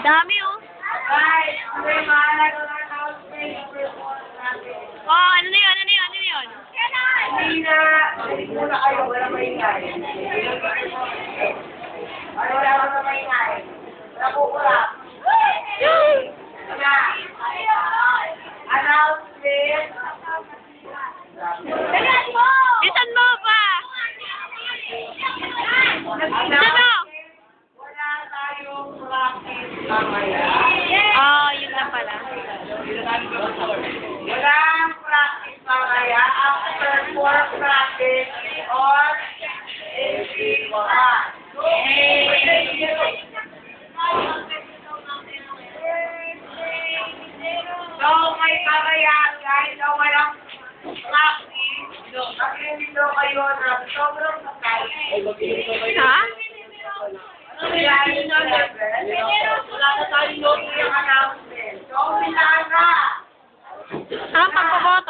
Dami oh. Guys, may mahalaga na house. Oh, ano na yun? Ano na yun? Ano na yun? Hindi na. Hindi muna kayo. Wala maingay. Wala na maingay. Wala po wala. Wala. Announcement. Dalihan mo! Bisan mo pa! Ano? Wala tayong practice mamaya. Oh, yun lang pala. Walang practice mamaya. After 4 practice or AC class. So, may kakayahan guys na walang practice. Kasi hindi daw kayo na sobrang sakay. Ha? Wala na tayong lobby yung announcement.